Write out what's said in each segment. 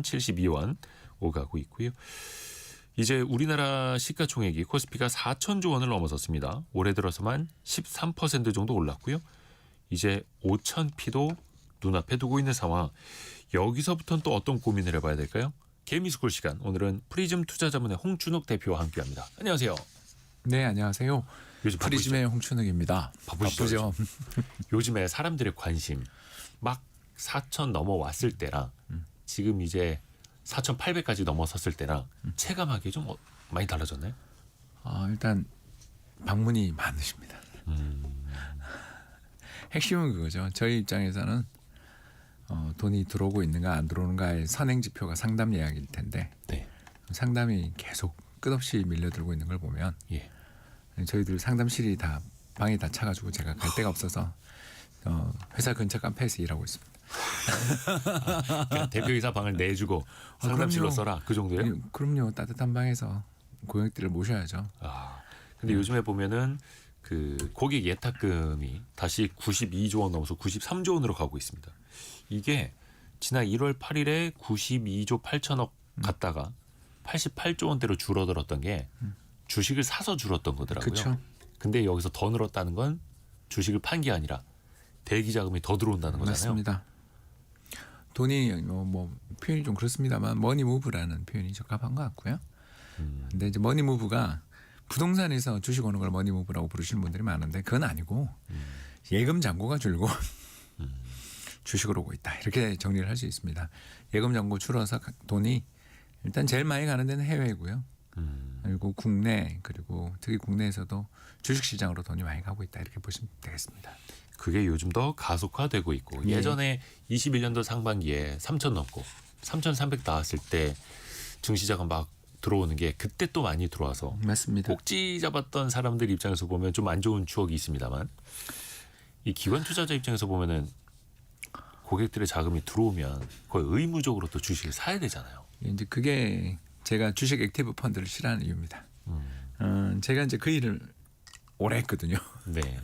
1,072원 오가고 있고요. 이제 우리나라 시가총액이 코스피가 4천조 원을 넘어섰습니다. 올해 들어서만 13% 정도 올랐고요. 이제 5,000피도 눈앞에 두고 있는 상황. 여기서부터는 또 어떤 고민을 해봐야 될까요? 개미스쿨 시간. 오늘은 프리즘 투자자문의 홍춘욱 대표와 함께합니다. 안녕하세요. 네, 안녕하세요. 요즘 프리즘의 홍춘욱입니다. 바쁘죠? 요즘에 사람들의 관심 막 4천 넘어왔을 때랑 지금 이제 4,800까지 넘어섰을 때랑 체감하기에 좀 많이 달라졌나요? 일단 방문이 많으십니다. 핵심은 그거죠. 저희 입장에서는 돈이 들어오고 있는가 안 들어오는가의 선행 지표가 상담 예약일 텐데 네. 상담이 계속 끝없이 밀려들고 있는 걸 보면 예. 저희들 상담실이 다 방이 다 차가지고 제가 갈 데가 없어서 회사 근처 카페에서 일하고 있습니다. 그냥 대표이사 방을 내주고 상담실로 써라 그 정도예요? 그럼요. 따뜻한 방에서 고객들을 모셔야죠. 근데 요즘에 보면은 그 고객 예탁금이 다시 92조 원 넘어서 93조 원으로 가고 있습니다. 이게 지난 1월 8일에 92조 8천억 갔다가 88조 원대로 줄어들었던 게 주식을 사서 줄었던 거더라고요. 그렇죠. 근데 여기서 더 늘었다는 건 주식을 판 게 아니라 대기 자금이 더 들어온다는 거잖아요. 맞습니다. 돈이 뭐 표현이 좀 그렇습니다만 머니무브라는 표현이 적합한 것 같고요. 근데 이제 머니무브가 부동산에서 주식 오는 걸 머니무브라고 부르시는 분들이 많은데 그건 아니고 예금 잔고가 줄고 주식으로 오고 있다. 이렇게 정리를 할 수 있습니다. 예금 잔고 줄어서 돈이 일단 제일 많이 가는 데는 해외고요. 그리고 국내 그리고 특히 국내에서도 주식시장으로 돈이 많이 가고 있다. 이렇게 보시면 되겠습니다. 그게 요즘 더 가속화되고 있고 예. 예전에 21년도 상반기에 3천 넘고 3,300 닿았을 때 증시자금 막 들어오는 게 그때 또 많이 들어와서 맞습니다. 꼭지 잡았던 사람들 입장에서 보면 좀 안 좋은 추억이 있습니다만 이 기관 투자자 입장에서 보면은 고객들의 자금이 들어오면 거의 의무적으로 또 주식을 사야 되잖아요. 이제 그게 제가 주식 액티브 펀드를 싫어하는 이유입니다. 제가 이제 그 일을 오래 했거든요. 네.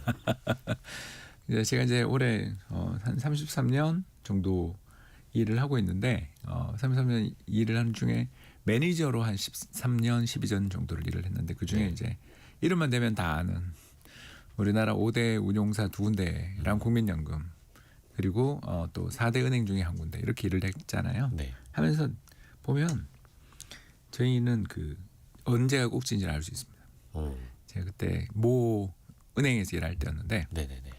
제가 이제 올해 한 33년 정도 일을 하고 있는데 33년 일을 하는 중에 매니저로 한 13년, 12년 정도를 일을 했는데 그 중에 이제 이름만 대면 다 아는 우리나라 5대 운용사 2군데랑 국민연금 그리고 또 4대 은행 중에 한 군데 이렇게 일을 했잖아요. 네. 하면서 보면 저희는 그 언제가 꼭지인지를 알 수 있습니다. 제가 그때 모 은행에서 일할 때였는데 네네네.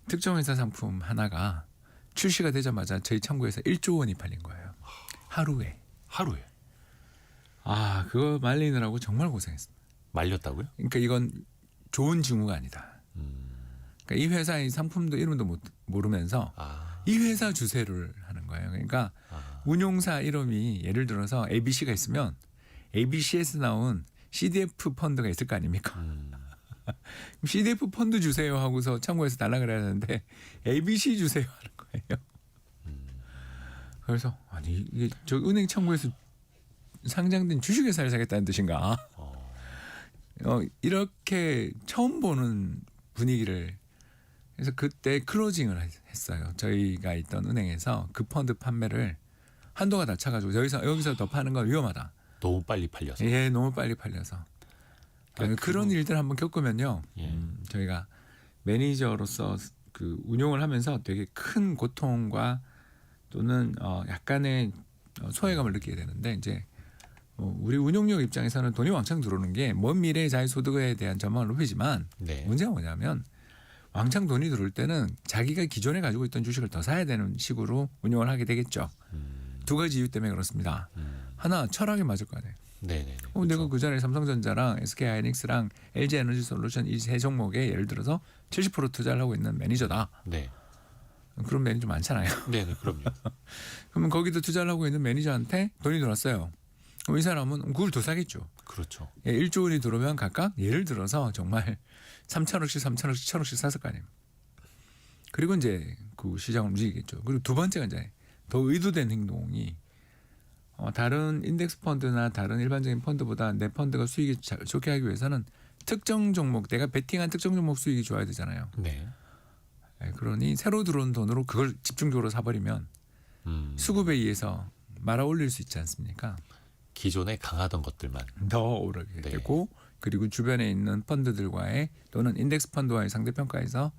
특정 회사 상품 하나가 출시가 되자마자 저희 창구에서 1조 원이 팔린 거예요. 하루에. 그거 말리느라고 정말 고생했습니다. 말렸다고요? 그러니까 이건 좋은 징후가 아니다. 그러니까 이 회사의 상품도 이름도 모르면서 이 회사 주세를 하는 거예요. 그러니까 운용사 이름이 예를 들어서 ABC가 있으면 ABC에서 나온 CDF 펀드가 있을 거 아닙니까? CDF 펀드 주세요 하고서 창구에서 달라 그래야 하는데 ABC 주세요 하는 거예요. 그래서 아니 이게 저 은행 창구에서 상장된 주식회사를 사겠다는 뜻인가? 이렇게 처음 보는 분위기를 그래서 그때 클로징을 했어요. 저희가 있던 은행에서 그 펀드 판매를 한도가 다 차가지고 여기서 더 파는 건 위험하다. 너무 빨리 팔려서. 예, 너무 빨리 팔려서. 그런 일들 한번 겪으면요. 저희가 매니저로서 그 운용을 하면서 되게 큰 고통과 또는 약간의 소외감을 느끼게 되는데 이제 우리 운용력 입장에서는 돈이 왕창 들어오는 게 먼 미래의 자기 소득에 대한 전망을 높이지만 문제가 뭐냐면 왕창 돈이 들어올 때는 자기가 기존에 가지고 있던 주식을 더 사야 되는 식으로 운용을 하게 되겠죠. 두 가지 이유 때문에 그렇습니다. 하나 철학에 맞을 거 아니에요. 네네네. 내가 그 전에 삼성전자랑 SK하이닉스랑 LG에너지솔루션 이 세 종목에 예를 들어서 70% 투자를 하고 있는 매니저다. 네. 그런 매니저 많잖아요. 네네, 그럼요. 그러면 거기도 투자를 하고 있는 매니저한테 돈이 들어왔어요. 그럼 이 사람은 그걸 더 사겠죠. 그렇죠. 1조 원이 들어오면 각각 예를 들어서 정말 3천억씩 1천억씩 샀을 거 아니에요. 그리고 이제 그 시장을 움직이겠죠. 그리고 두 번째가 이제 더 의도된 행동이 다른 인덱스 펀드나 다른 일반적인 펀드보다 내 펀드가 수익이 좋게 하기 위해서는 특정 종목 내가 베팅한 특정 종목 수익이 좋아야 되잖아요. 네. 그러니 새로 들어온 돈으로 그걸 집중적으로 사버리면 수급에 의해서 말아 올릴 수 있지 않습니까? 기존에 강하던 것들만. 더 오르게 네. 되고 그리고 주변에 있는 펀드들과의 또는 인덱스 펀드와의 상대평가에서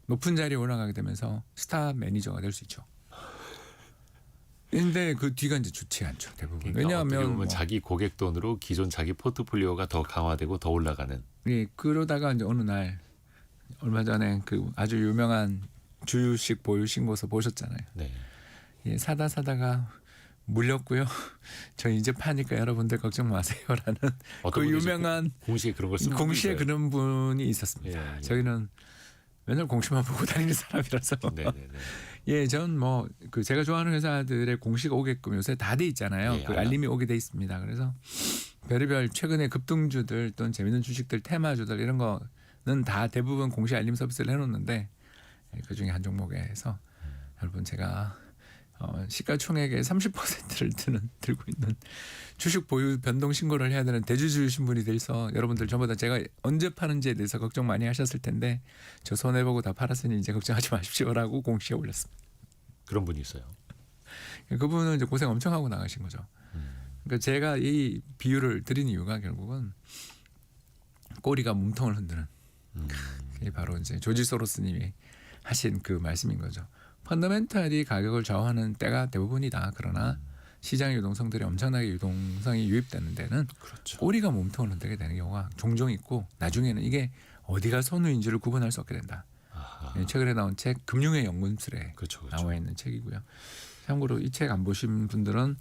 높은 자리에 올라가게 되면서 스타 매니저가 될 수 있죠. 근데 그 뒤가 이제 좋지 않죠 대부분. 그러니까 어떻게 왜냐하면 보면 뭐, 자기 고객 돈으로 기존 자기 포트폴리오가 더 강화되고 더 올라가는. 예, 그러다가 이제 어느 날 얼마 전에 그 아주 유명한 주식 보유 신고서 보셨잖아요. 네. 예, 사다가 물렸고요. 저 이제 파니까 여러분들 걱정 마세요라는 어떤 그 분이 이제 유명한 공시에 그런 걸 쓰고 공시에 있어요. 그런 분이 있었습니다. 예. 저희는 맨날 공시만 보고 다니는 사람이라서. 네네네. 예, 전 뭐 그 제가 좋아하는 회사들의 공시가 오게끔 요새 다 돼 있잖아요. 예, 그 알림이 오게 돼 있습니다. 그래서 별의별 최근에 급등주들 또는 재밌는 주식들, 테마주들 이런 거는 다 대부분 공시 알림 서비스를 해놓는데 그 중에 한 종목에서 여러분 제가 시가총액의 30%를 들고 있는 주식 보유 변동 신고를 해야 되는 대주주이신 분이 돼서 여러분들 전부 다 제가 언제 파는지에 대해서 걱정 많이 하셨을 텐데 저 손해보고 다 팔았으니 이제 걱정하지 마십시오라고 공시에 올렸습니다. 그런 분이 있어요. 그분은 이제 고생 엄청 하고 나가신 거죠. 그러니까 제가 이 비유를 드린 이유가 결국은 꼬리가 몸통을 흔드는 그게 바로 이제 조지 소로스님이 하신 그 말씀인 거죠. 펀더멘탈이 가격을 좌우하는 때가 대부분이다. 그러나 시장의 유동성들이 엄청나게 유동성이 유입되는 데는 그렇죠. 꼬리가 몸통을 흔들게 되는 경우가 종종 있고 나중에는 이게 어디가 선우인지를 구분할 수 없게 된다. 아하. 최근에 나온 책 금융의 연금술에 그렇죠. 그렇죠. 나와 있는 책이고요. 참고로 이 책 안 보신 분들은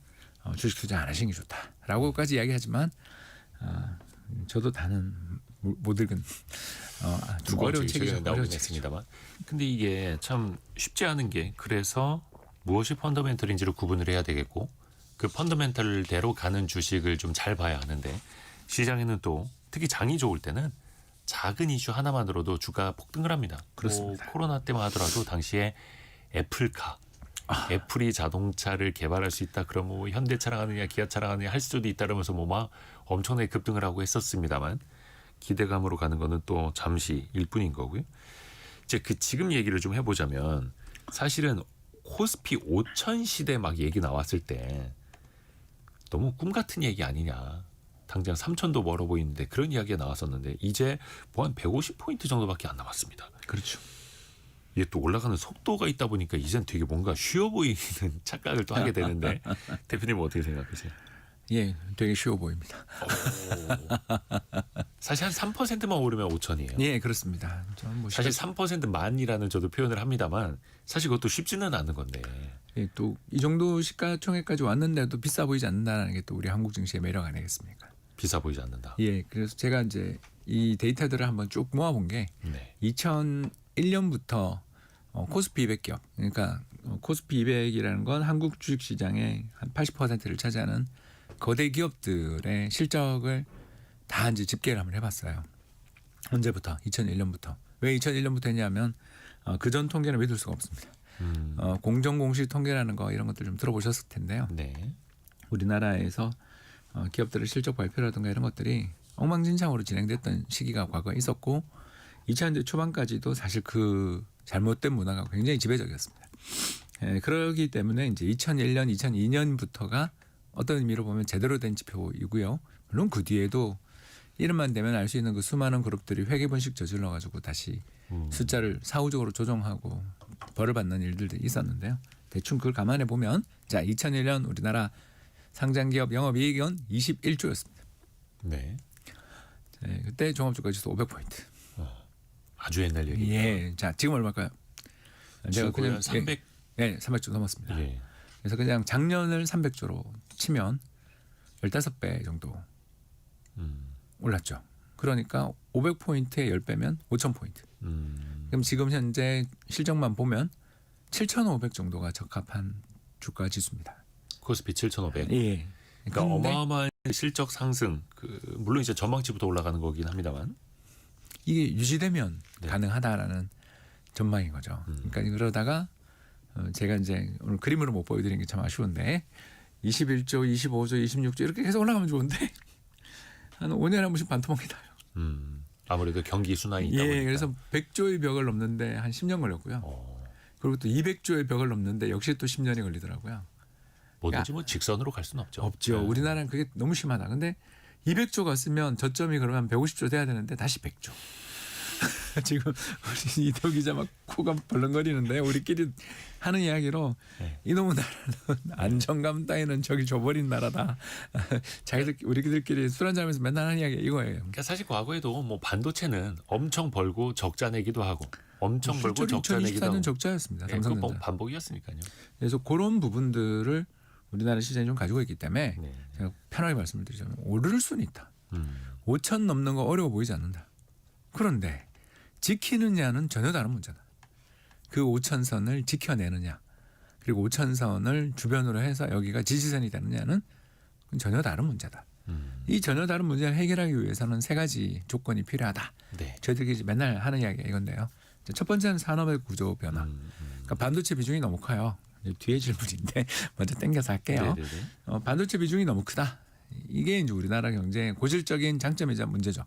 주식 투자 안 하시는 게 좋다라고까지 이야기하지만 저도 다는 못 읽은 좀 어려운 책이죠. 나오긴 했습니다만. 근데 이게 참 쉽지 않은 게 그래서 무엇이 펀더멘털인지를 구분을 해야 되겠고 그 펀더멘털대로 가는 주식을 좀 잘 봐야 하는데 시장에는 또 특히 장이 좋을 때는 작은 이슈 하나만으로도 주가 폭등을 합니다. 그렇습니다. 뭐 코로나 때만 하더라도 당시에 애플카 애플이 자동차를 개발할 수 있다. 그럼 뭐 현대차랑 하느냐 기아차랑 하느냐 할 수도 있다 그러면서 뭐 막 엄청나게 급등을 하고 했었습니다만 기대감으로 가는 거는 또 잠시일 뿐인 거고요. 이제 그 지금 얘기를 좀 해보자면 사실은 코스피 5천 시대 막 얘기 나왔을 때 너무 꿈 같은 얘기 아니냐. 당장 3천도 멀어 보이는데 그런 이야기가 나왔었는데 이제 뭐 한 150포인트 정도밖에 안 남았습니다. 그렇죠. 이게 또 올라가는 속도가 있다 보니까 이젠 되게 뭔가 쉬워 보이는 착각을 또 하게 되는데 대표님은 어떻게 생각하세요? 예, 되게 쉬워 보입니다. 사실 한 3%만 오르면 5천이에요. 예, 그렇습니다. 저는 뭐 사실 3%만이라는 저도 표현을 합니다만 사실 그것도 쉽지는 않은 건데. 예, 또 이 정도 시가총액까지 왔는데도 비싸 보이지 않는다는 게 또 우리 한국 증시의 매력 아니겠습니까? 비싸 보이지 않는다. 예, 그래서 제가 이제 이 데이터들을 한번 쭉 모아본 게 네. 2001년부터 코스피 200기업, 그러니까 코스피 200이라는 건 한국 주식시장의 한 80%를 차지하는 거대 기업들의 실적을 다 이제 집계를 한번 해봤어요. 언제부터? 2001년부터. 왜 2001년부터 했냐면 그전 통계는 믿을 수가 없습니다. 공정공시 통계라는 거 이런 것들 좀 들어보셨을 텐데요. 네. 우리나라에서 기업들의 실적 발표라든가 이런 것들이 엉망진창으로 진행됐던 시기가 과거에 있었고 2000년대 초반까지도 사실 그 잘못된 문화가 굉장히 지배적이었습니다. 그러기 때문에 이제 2001년, 2002년부터가 어떤 의미로 보면 제대로 된 지표이고요. 물론 그 뒤에도 이름만 되면 알 수 있는 그 수많은 그룹들이 회계분식 저질러 가지고 다시 숫자를 사후적으로 조정하고 벌을 받는 일들도 있었는데요. 대충 그걸 감안해 보면 자 2001년 우리나라 상장기업 영업이익은 21조였습니다. 네. 네, 그때 종합주가지수 500포인트. 아주 옛날 얘기. 예, 자 지금 얼마일까요? 제가 그냥 300. 예, 300조 넘었습니다. 예. 그래서 그냥 작년을 300조로 치면 15배 정도 올랐죠. 그러니까 500포인트에 10배면 5000포인트. 그럼 지금 현재 실적만 보면 7,500 정도가 적합한 주가 지수입니다. 코스피 7,500. 예. 그러니까 어마어마한 실적 상승. 물론 이제 전망치부터 올라가는 거긴 합니다만. 이게 유지되면 네. 가능하다라는 전망인 거죠. 그러니까 그러다가 제가 이제 오늘 그림으로 못 보여드리는 게 참 아쉬운데 21조, 25조, 26조 이렇게 계속 올라가면 좋은데 한 5년에 한 번씩 반토막이 나요. 아무래도 경기 순환이 있다 보니까. 예, 그래서 100조의 벽을 넘는데 한 10년 걸렸고요. 그리고 또 200조의 벽을 넘는데 역시 또 10년이 걸리더라고요. 뭐든지 뭐 직선으로 갈 수는 없죠. 없죠. 네. 우리나라는 그게 너무 심하다. 근데 200조 갔으면 저점이 그러면 150조 돼야 되는데 다시 100조. 지금 우리 이도 기자 막 코가 벌렁거리는데 우리끼리 하는 이야기로 네. 이놈의 나라는 안정감 따위는 저기 줘버린 나라다. 자기들 우리들끼리 술 한잔하면서 맨날 하는 이야기 이거예요. 그러니까 사실 과거에도 뭐 반도체는 엄청 벌고 적자 내기도 하고 엄청 벌고 적자 내기도 하고 2024년 적자였습니다. 그 삼성전자. 반복이었으니까요. 그래서 그런 부분들을 우리나라 시장이 좀 가지고 있기 때문에 네. 제가 편하게 말씀을 드리자면 오를 수는 있다. 음. 5천 넘는 거 어려워 보이지 않는다. 그런데 지키느냐는 전혀 다른 문제다. 그 5천 선을 지켜내느냐 그리고 5천 선을 주변으로 해서 여기가 지지선이 되느냐는 그건 전혀 다른 문제다. 이 전혀 다른 문제를 해결하기 위해서는 세 가지 조건이 필요하다. 네. 저희들이 이제 맨날 하는 이야기가 이건데요. 첫 번째는 산업의 구조 변화. 그러니까 반도체 비중이 너무 커요. 뒤에 질문인데 먼저 땡겨서 할게요. 네네네. 반도체 비중이 너무 크다. 이게 이제 우리나라 경제의 고질적인 장점이자 문제죠.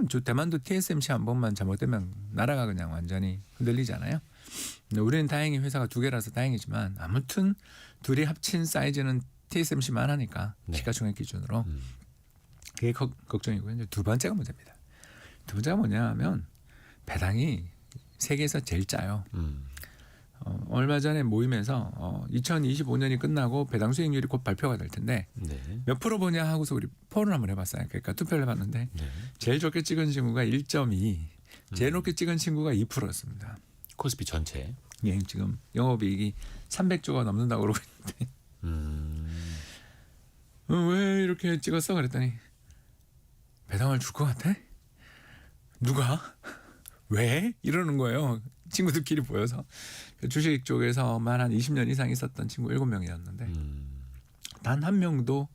저 대만도 TSMC 한 번만 잘못되면 나라가 그냥 완전히 흔들리잖아요. 근데 우리는 다행히 회사가 두 개라서 다행이지만 아무튼 둘이 합친 사이즈는 TSMC만 하니까 네. 시가총액 기준으로 그게 걱정이고요. 이제 두 번째가 문제입니다. 두 번째가 뭐냐면 배당이 세계에서 제일 짜요. 얼마 전에 모임에서 2025년이 끝나고 배당 수익률이 곧 발표가 될 텐데 네. 몇 프로 보냐 하고서 우리 포를 한번 해봤어요. 그러니까 투표를 해봤는데 네. 제일 좋게 찍은 친구가 1.2, 제일 높게 찍은 친구가 2%였습니다. 코스피 전체. 예, 지금 영업이익이 300조가 넘는다고 그러고 있는데 왜 이렇게 찍었어? 그랬더니 배당을 줄 것 같아? 누가? 왜? 이러는 거예요. 친구들끼리 보여서. 주식 쪽에서만 한 20년 이상 있었던 친구 7명이었는데 단 한 명도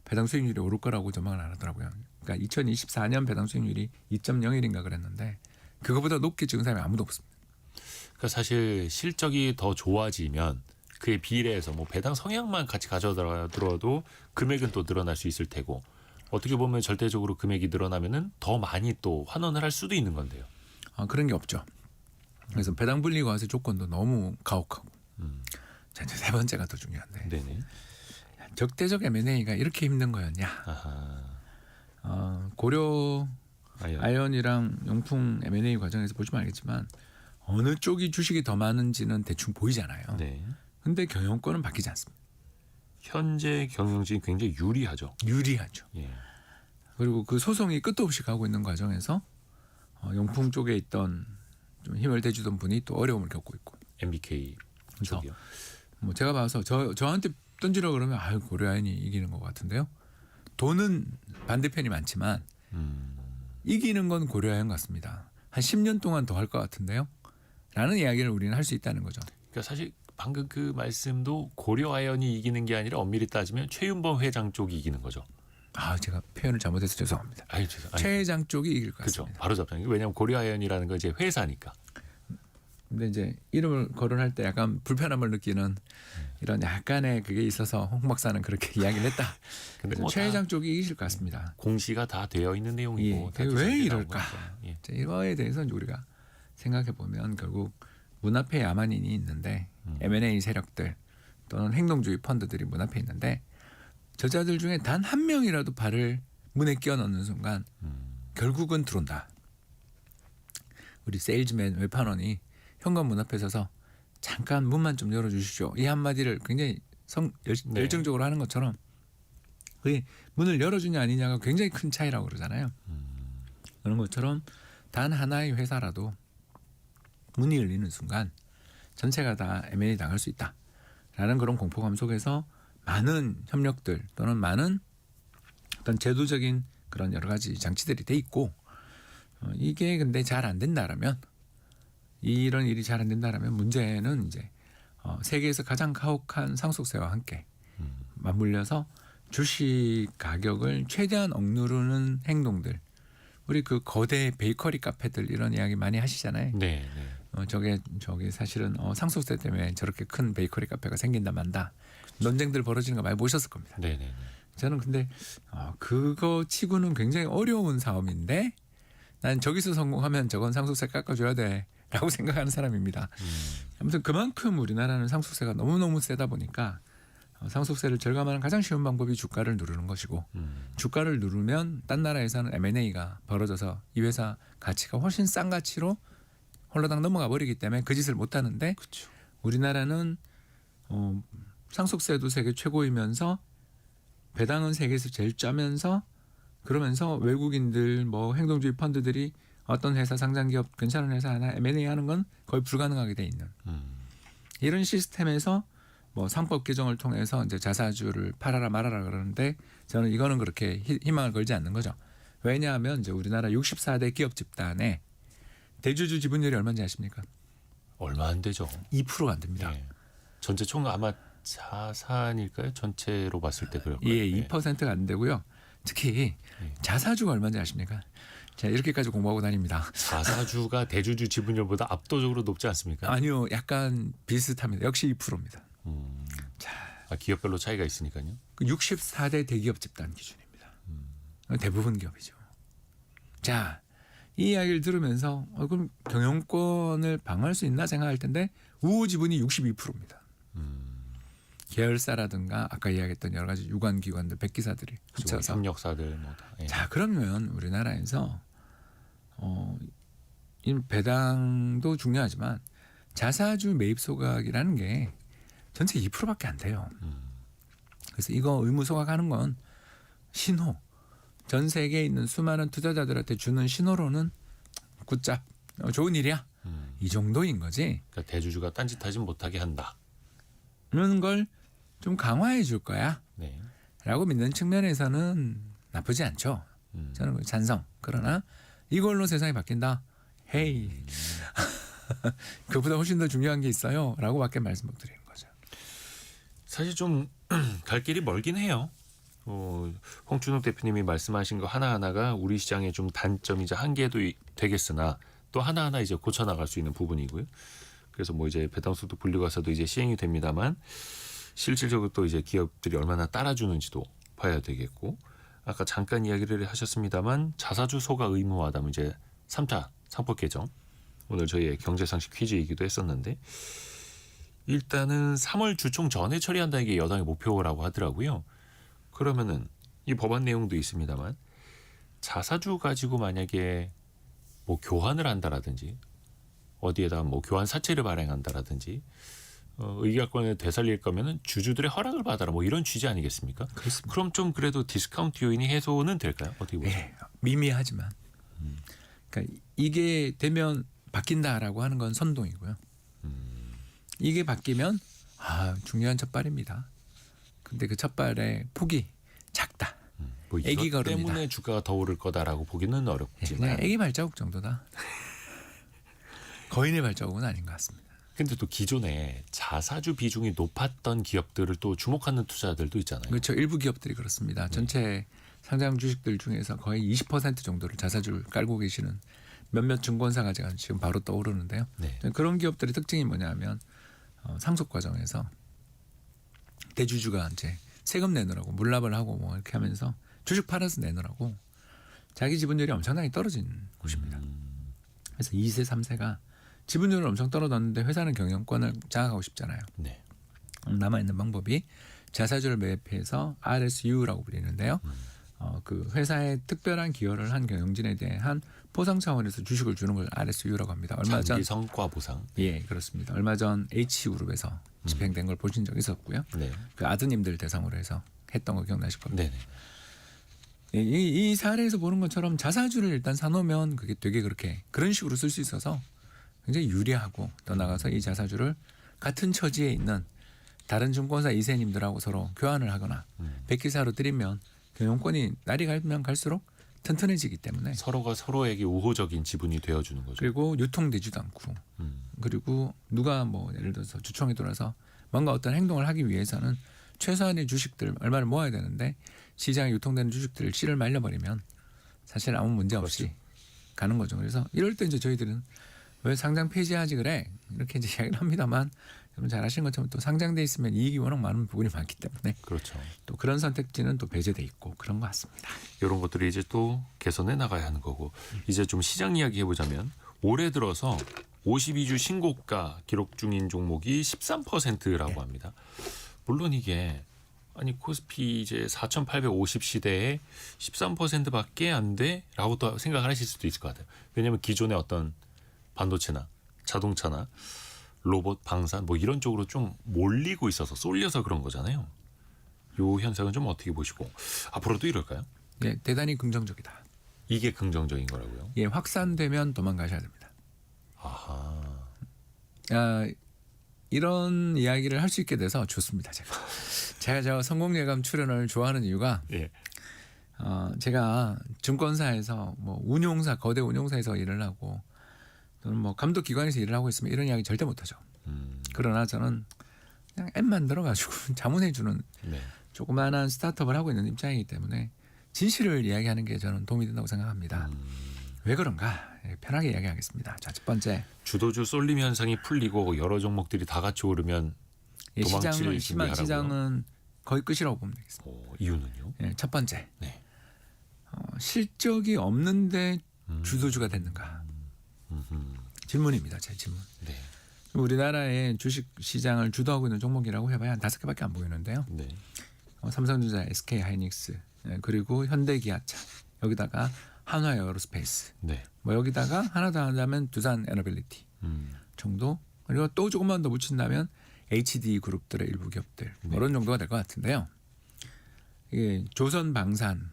배당 수익률이 오를 거라고 전망을 안 하더라고요. 그러니까 2024년 배당 수익률이 2.01인가 그랬는데 그거보다 높게 찍은 사람이 아무도 없습니다. 그러니까 사실 실적이 더 좋아지면 그에 비례해서 뭐 배당 성향만 같이 가져들어도 금액은 또 늘어날 수 있을 테고 어떻게 보면 절대적으로 금액이 늘어나면은 더 많이 또 환원을 할 수도 있는 건데요. 그런 게 없죠. 그래서 배당 분리 과세 조건도 너무 가혹하고. 자, 이제 세 번째가 더 중요한데 네네. 적대적 M&A가 이렇게 힘든 거였냐? 아하. 고려 아연. 아연이랑 용풍 M&A 과정에서 보시면 알겠지만 어느 쪽이 주식이 더 많은지는 대충 보이잖아요. 네. 근데 경영권은 바뀌지 않습니다. 현재 경영진이 굉장히 유리하죠. 유리하죠. 예. 그리고 그 소송이 끝도 없이 가고 있는 과정에서 용풍 쪽에 있던 좀 힘을 대주던 분이 또 어려움을 겪고 있고. MBK 그래서 쪽이요. 뭐 제가 봐서 저한테 던지라 그러면 고려아연이 이기는 것 같은데요. 돈은 반대편이 많지만 이기는 건 고려아연 같습니다. 한 10년 동안 더 할 것 같은데요. 라는 이야기를 우리는 할 수 있다는 거죠. 그러니까 사실 방금 그 말씀도 고려아연이 이기는 게 아니라 엄밀히 따지면 최윤범 회장 쪽이 이기는 거죠. 제가 표현을 잘못해서 죄송합니다. 아니 죄송. 최 회장 쪽이 이길 것 그죠. 같습니다. 바로 잡잖아요. 왜냐하면 고려아연이라는 건 이제 회사니까. 근데 이제 이름을 거론할 때 약간 불편함을 느끼는 이런 약간의 그게 있어서 홍 박사는 그렇게 이야기를 했다. 근데 뭐 최 회장 쪽이 이기실 것 같습니다. 공시가 다 되어 있는 내용이고. 예, 왜 이럴까? 예. 이거에 대해서 이제 우리가 생각해 보면 결국 문 앞에 야만인이 있는데 M&A 세력들 또는 행동주의 펀드들이 문 앞에 있는데 저자들 중에 단 한 명이라도 발을 문에 끼워 넣는 순간 결국은 들어온다. 우리 세일즈맨 외판원이 현관 앞에 서서 잠깐 문만 좀 열어주시죠. 이 한마디를 굉장히 열정적으로 하는 것처럼 그게 문을 열어주냐 아니냐가 굉장히 큰 차이라고 그러잖아요. 그런 것처럼 단 하나의 회사라도 문이 열리는 순간 전체가 다 M&A 당할 수 있다라는 그런 공포감 속에서 많은 협력들 또는 많은 어떤 제도적인 그런 여러 가지 장치들이 돼 있고 이게 근데 잘 안 된다라면 이런 일이 잘 안 된다라면 문제는 이제 세계에서 가장 가혹한 상속세와 함께 맞물려서 주식 가격을 최대한 억누르는 행동들. 우리 그 거대 베이커리 카페들 이런 이야기 많이 하시잖아요. 네. 저게 사실은 상속세 때문에 저렇게 큰 베이커리 카페가 생긴다 만다. 논쟁들 벌어지는 거 많이 보셨을 겁니다. 네. 저는 근데 그거 치고는 굉장히 어려운 사업인데 난 저기서 성공하면 저건 상속세 깎아줘야 돼라고 생각하는 사람입니다. 아무튼 그만큼 우리나라는 상속세가 너무너무 세다 보니까 상속세를 절감하는 가장 쉬운 방법이 주가를 누르는 것이고 주가를 누르면 딴 나라에서는 M&A가 벌어져서 이 회사 가치가 훨씬 싼 가치로 홀라당 넘어가 버리기 때문에 그 짓을 못 하는데 그렇죠. 우리나라는 상속세도 세계 최고이면서 배당은 세계에서 제일 짜면서 그러면서 외국인들 뭐 행동주의 펀드들이 어떤 회사 상장기업 괜찮은 회사 하나 M&A 하는 건 거의 불가능하게 돼 있는 이런 시스템에서 뭐 상법 개정을 통해서 이제 자사주를 팔아라 말아라 그러는데 저는 이거는 그렇게 희망을 걸지 않는 거죠. 왜냐하면 이제 우리나라 64대 기업 집단에 대주주 지분율이 얼마인지 아십니까? 얼마 안 되죠. 2%가 안 됩니다. 예. 전체 총 아마 자산일까요? 전체로 봤을 때 그럴 거예요. 예, 2%가 안 되고요. 특히 자사주가 얼마인지 아십니까? 제가 이렇게까지 공부하고 다닙니다. 자사주가 대주주 지분율보다 압도적으로 높지 않습니까? 아니요, 약간 비슷합니다. 역시 2%입니다. 자, 기업별로 차이가 있으니까요. 64대 대기업 집단 기준입니다. 대부분 기업이죠. 자, 이 이야기를 들으면서 그럼 경영권을 방어할 수 있나 생각할 텐데 우호 지분이 62%입니다. 계열사라든가 아까 이야기했던 여러 가지 유관기관들, 백기사들이 합쳐서 협력사들 뭐 다. 예. 자, 그러면 우리나라에서 이 배당도 중요하지만 자사주 매입 소각이라는 게 전체 2%밖에 안 돼요. 그래서 이거 의무 소각하는 건 신호. 전 세계에 있는 수많은 투자자들한테 주는 신호로는 굿잡 좋은 일이야. 이 정도인 거지. 그러니까 대주주가 딴짓하지 못하게 한다. 이런 걸 좀 강화해 줄 거야. 네. 라고 믿는 측면에서는 나쁘지 않죠. 저는 찬성. 그러나 이걸로 세상이 바뀐다. 헤이. 그보다 훨씬 더 중요한 게 있어요. 라고 밖에 말씀 못 드리는 거죠. 사실 좀 갈 길이 멀긴 해요. 홍준욱 대표님이 말씀하신 거 하나하나가 우리 시장의 좀 단점이자 한계도 되겠으나 또 하나하나 이제 고쳐 나갈 수 있는 부분이고요. 그래서 뭐 이제 배당소득 분류가서도 이제 시행이 됩니다만 실질적으로 또 이제 기업들이 얼마나 따라주는지도 봐야 되겠고 아까 잠깐 이야기를 하셨습니다만 자사주 소각 의무화다면 이제 3차 상법 개정 오늘 저희의 경제상식 퀴즈이기도 했었는데 일단은 3월 주총 전에 처리한다는 게 여당의 목표라고 하더라고요. 그러면은 이 법안 내용도 있습니다만 자사주 가지고 만약에 뭐 교환을 한다라든지 어디에다 뭐 교환 사채를 발행한다라든지 의결권을 되살릴 거면은 주주들의 허락을 받아라 뭐 이런 취지 아니겠습니까? 그렇습니다. 그럼 좀 그래도 디스카운트 요인이 해소는 될까요? 어떻게 보세요? 네, 미미하지만 그러니까 이게 되면 바뀐다라고 하는 건 선동이고요. 이게 바뀌면 중요한 첫발입니다. 근데 그 첫발의 폭이 작다. 뭐 애기 이것 걸음이다. 때문에 주가가 더 오를 거다라고 보기는 어렵지만 그냥 애기 발자국 정도다. 거인의 발자국은 아닌 것 같습니다. 근데 또 기존에 자사주 비중이 높았던 기업들을 또 주목하는 투자들도 있잖아요. 그렇죠. 일부 기업들이 그렇습니다. 전체 상장 주식들 중에서 거의 20% 정도를 자사주를 깔고 계시는 몇몇 증권사가 제가 지금 바로 떠오르는데요. 네. 그런 기업들의 특징이 뭐냐면 상속 과정에서 대주주가 이제 세금 내느라고 물납을 하고 뭐 이렇게 하면서 주식 팔아서 내느라고 자기 지분율이 엄청나게 떨어진 곳입니다. 그래서 2세, 3세가 지분율을 엄청 떨어졌는데 회사는 경영권을 장악하고 싶잖아요. 네. 남아있는 방법이 자사주를 매입해서 RSU라고 불리는데요. 그 회사에 특별한 기여를 한 경영진에 대한 보상 차원에서 주식을 주는 걸 RSU라고 합니다. 얼마 전 장기 성과 보상. 예, 그렇습니다. 얼마 전 H그룹에서 집행된 걸 보신 적이 있었고요. 네. 그 아드님들 대상으로 해서 했던 거 기억나실 겁니다. 네네. 이 사례에서 보는 것처럼 자사주를 일단 사놓으면 그게 되게 그렇게 그런 식으로 쓸 수 있어서 굉장히 유리하고 더 나가서 이 자사주를 같은 처지에 있는 다른 증권사 이세님들하고 서로 교환을 하거나 백기사로 드리면 경영권이 날이 가면 갈수록 튼튼해지기 때문에 서로가 서로에게 우호적인 지분이 되어주는 거죠. 그리고 유통되지도 않고 그리고 누가 뭐 예를 들어서 주총에 들어서 뭔가 어떤 행동을 하기 위해서는 최소한의 주식들 얼마를 모아야 되는데 시장에 유통되는 주식들을 씨를 말려버리면 사실 아무 문제 없이 가는 거죠. 그래서 이럴 때 이제 저희들은 왜 상장 폐지하지 그래 이렇게 이제 이야기를 합니다만 여러분 잘 아시는 것처럼 또 상장돼 있으면 이익이 워낙 많은 부분이 많기 때문에 그렇죠. 또 그런 선택지는 또 배제돼 있고 그런 것 같습니다. 이런 것들이 이제 또 개선해 나가야 하는 거고 이제 좀 시장 이야기 해보자면 올해 들어서 52주 신고가 기록 중인 종목이 13%라고 합니다. 물론 이게 아니 코스피 이제 4,850 시대에 13%밖에 안 돼라고 또 생각을 하실 수도 있을 것 같아요. 왜냐하면 기존의 어떤 반도체나 자동차나 로봇, 방산 뭐 이런 쪽으로 좀 몰리고 있어서 쏠려서 그런 거잖아요. 요 현상은 좀 어떻게 보시고 앞으로도 이럴까요? 예, 대단히 긍정적이다. 이게 긍정적인 거라고요? 예, 확산되면 도망가셔야 됩니다. 아하. 아, 이런 이야기를 할 수 있게 돼서 좋습니다. 제가 저 성공예감 출연을 좋아하는 이유가 예. 제가 증권사에서 뭐 운용사 거대 운용사에서 일을 하고 또는 뭐 감독 기관에서 일을 하고 있으면 이런 이야기 절대 못하죠. 그러나 저는 그냥 앱 만들어가지고 자문해주는 네. 조그마한 스타트업을 하고 있는 입장이기 때문에 진실을 이야기하는 게 저는 도움이 된다고 생각합니다. 왜 그런가? 편하게 이야기하겠습니다. 자, 첫 번째. 주도주 쏠림 현상이 풀리고 여러 종목들이 다 같이 오르면 도망칠 시장은 준비하라고요? 시장은 거의 끝이라고 보면 되겠습니다. 이유는요? 예, 첫 번째. 네. 실적이 없는데 주도주가 됐는가? 질문입니다. 제 질문. 네. 우리나라의 주식 시장을 주도하고 있는 종목이라고 해봐야 한 5개밖에 안 보이는데요. 네. 삼성전자, SK 하이닉스, 그리고 현대기아차, 여기다가 한화에어로스페이스, 네. 뭐 여기다가 하나 더 하자면 두산 에너빌리티 정도, 그리고 또 조금만 더 붙인다면 HD 그룹들의 일부 기업들 뭐 이런 정도가 될 것 같은데요. 이게 조선 방산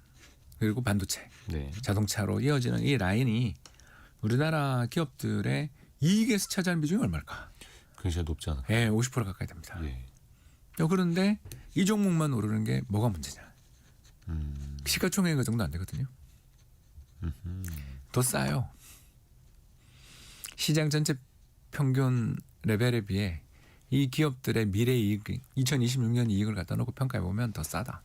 그리고 반도체, 네. 자동차로 이어지는 이 라인이 우리나라 기업들의 이익에서 차지하는 비중이 얼마일까? 굉장히 높지 않을까요? 예, 50% 가까이 됩니다. 예. 그런데 이 종목만 오르는 게 뭐가 문제냐? 시가총액이 그 정도 안 되거든요. 더 싸요. 시장 전체 평균 레벨에 비해 이 기업들의 미래 이익, 2026년 이익을 갖다 놓고 평가해 보면 더 싸다.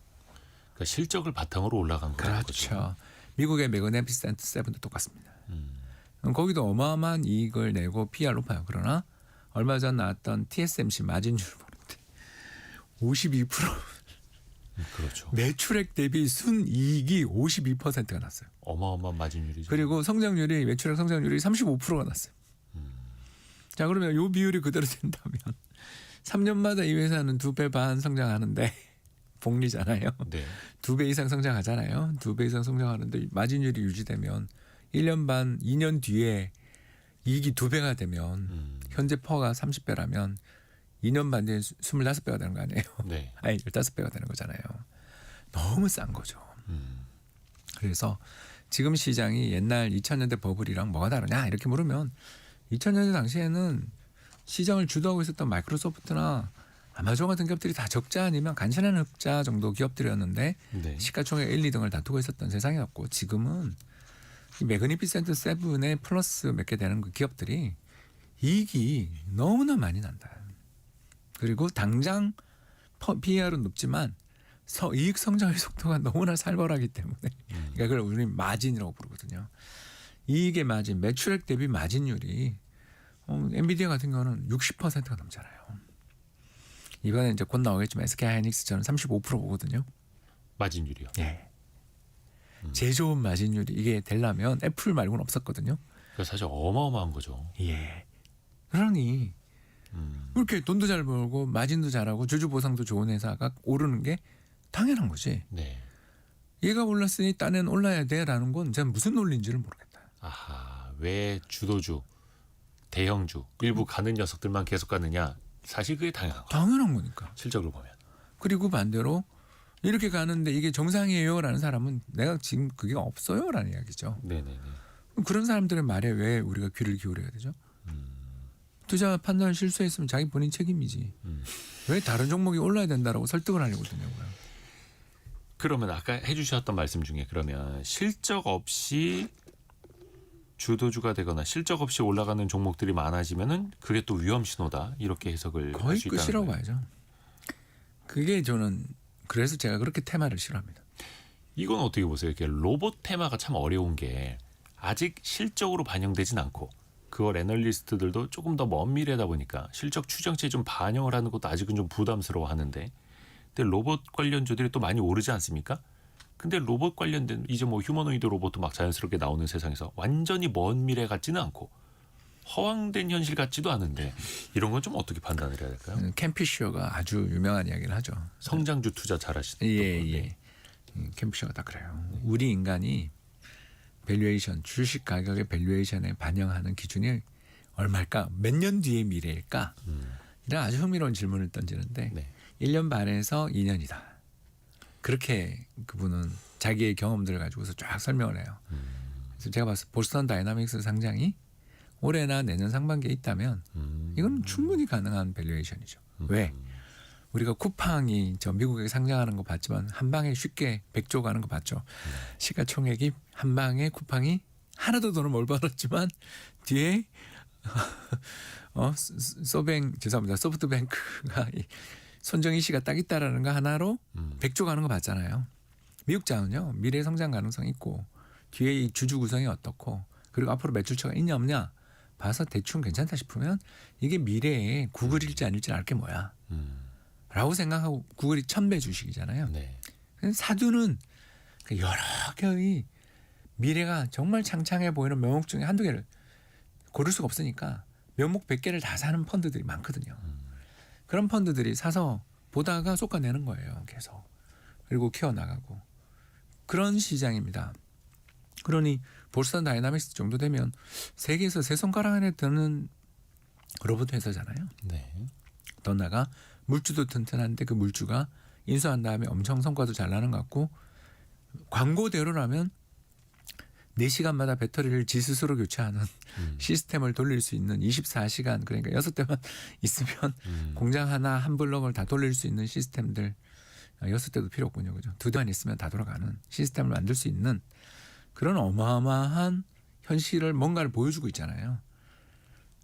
그러니까 실적을 바탕으로 올라간 거죠. 그렇죠. 미국의 매그네피센트 세븐도 똑같습니다. 거기도 어마어마한 이익을 내고 PR 높아요. 그러나 얼마 전 나왔던 TSMC 마진율을 보는데 52% 그렇죠. 매출액 대비 순이익이 52%가 났어요. 어마어마한 마진율이죠. 그리고 성장률이 매출액 성장률이 35%가 났어요. 자, 그러면 요 비율이 그대로 된다면 3년마다 이 회사는 2배 반 성장하는데 복리잖아요. 네. 2배 이상 성장하잖아요. 2배 이상 성장하는데 마진율이 유지되면 1년 반, 2년 뒤에 이익이 2배가 되면 현재 퍼가 30배라면 2년 반 뒤에 25배가 되는 거 아니에요? 네. 아니 15배가 되는 거잖아요. 너무 싼 거죠. 그래서 지금 시장이 옛날 2000년대 버블이랑 뭐가 다르냐 이렇게 물으면 2000년대 당시에는 시장을 주도하고 있었던 마이크로소프트나 아마존 같은 기업들이 다 적자 아니면 간신한 흑자 정도 기업들이었는데 네. 시가총액 1, 2등을 다투고 있었던 세상이었고 지금은 이 매그니피센트 세븐에 플러스 몇 개 되는 그 기업들이 이익이 너무나 많이 난다. 그리고 당장 PER은 높지만 이익 성장의 속도가 너무나 살벌하기 때문에 그러니까 그걸 우리는 마진이라고 부르거든요. 이익의 마진, 매출액 대비 마진율이 엔비디아 같은 경우는 60%가 넘잖아요. 이번에 이제 곧 나오겠지만 SK 하이닉스 저는 35% 보거든요. 마진율이요. 예. 제일 좋은 마진율이 이게 되려면 애플 말고는 없었거든요. 그러니까 사실 어마어마한 거죠. 예. 그러니 그렇게 돈도 잘 벌고 마진도 잘하고 주주 보상도 좋은 회사가 오르는 게 당연한 거지. 네. 얘가 올랐으니 딴엔 올라야 돼라는 건 제가 무슨 논리인지를 모르겠다. 아하, 왜 주도주, 대형주, 일부 가는 녀석들만 계속 가느냐? 사실 그게 당연한 거. 당연한 거니까. 실적을 보면. 그리고 반대로 이렇게 가는데 이게 정상이에요라는 사람은 내가 지금 그게 없어요라는 이야기죠. 네네네. 그런 사람들의 말에 왜 우리가 귀를 기울여야 되죠? 투자 판단 실수했으면 자기 본인 책임이지. 왜 다른 종목이 올라야 된다라고 설득을 하려고 드냐고요. 그러면 아까 해주셨던 말씀 중에 그러면 실적 없이 주도주가 되거나 실적 없이 올라가는 종목들이 많아지면은 그게 또 위험 신호다 이렇게 해석을 할 거의 수 있다는 끝이라고 거예요. 봐야죠. 그게 저는 그래서 제가 그렇게 테마를 싫어합니다. 이건 어떻게 보세요? 이렇게 로봇 테마가 참 어려운 게 아직 실적으로 반영되진 않고 그걸 애널리스트들도 조금 더 먼 미래다 보니까 실적 추정치에 좀 반영을 하는 것도 아직은 좀 부담스러워하는데 근데 로봇 관련주들이 또 많이 오르지 않습니까? 근데 로봇 관련된 이제 뭐 휴머노이드 로봇도 막 자연스럽게 나오는 세상에서 완전히 먼 미래 같지는 않고 허황된 현실 같지도 않은데 이런 건 좀 어떻게 판단을 해야 될까요? 캠피셔가 아주 유명한 이야기를 하죠. 성장주 투자 잘하시던 예, 건데. 예. 캠피셔가 다 그래요. 우리 인간이 밸류에이션, 주식 가격의 밸류에이션에 반영하는 기준이 얼마일까? 몇 년 뒤의 미래일까? 이런 아주 흥미로운 질문을 던지는데 네. 1년 반에서 2년이다. 그렇게 그분은 자기의 경험들을 가지고서 쫙 설명을 해요. 그래서 제가 봤을 때 보스턴 다이나믹스 상장이 올해나 내년 상반기에 있다면 이건 충분히 가능한 밸류에이션이죠. 왜? 우리가 쿠팡이 저 미국에 상장하는 거 봤지만 한 방에 쉽게 100조 가는 거 봤죠. 시가총액이 한 방에 쿠팡이 하나도 돈을 못 벌었지만 뒤에 소프트뱅크가 손정희 씨가 딱 있다라는 거 하나로 100조 가는 거 봤잖아요. 미국 자은요 미래 성장 가능성이 있고 뒤에 이 주주 구성이 어떻고 그리고 앞으로 매출처가 있냐 없냐 봐서 대충 괜찮다 싶으면 이게 미래에 구글일지 아닐지 알 게 뭐야 라고 생각하고 구글이 1000배 주식이잖아요. 네. 사두는 여러 개의 미래가 정말 창창해 보이는 명목 중에 한두 개를 고를 수가 없으니까 명목 100개를 다 사는 펀드들이 많거든요. 그런 펀드들이 사서 보다가 쏟아내는 거예요. 계속. 그리고 키워나가고. 그런 시장입니다. 그러니 보스턴 다이나믹스 정도 되면 세계에서 세 손가락 안에 드는 로봇 회사잖아요. 네. 더 나아가 물주도 튼튼한데 그 물주가 인수한 다음에 엄청 성과도 잘 나는 것 같고 광고대로라면 4시간마다 배터리를 지 스스로 교체하는 시스템을 돌릴 수 있는 24시간 그러니까 6대만 있으면 공장 하나 한 블럭을 다 돌릴 수 있는 시스템들 6대도 필요 없군요. 그죠? 2대만 있으면 다 돌아가는 시스템을 만들 수 있는 그런 어마어마한 현실을 뭔가를 보여주고 있잖아요.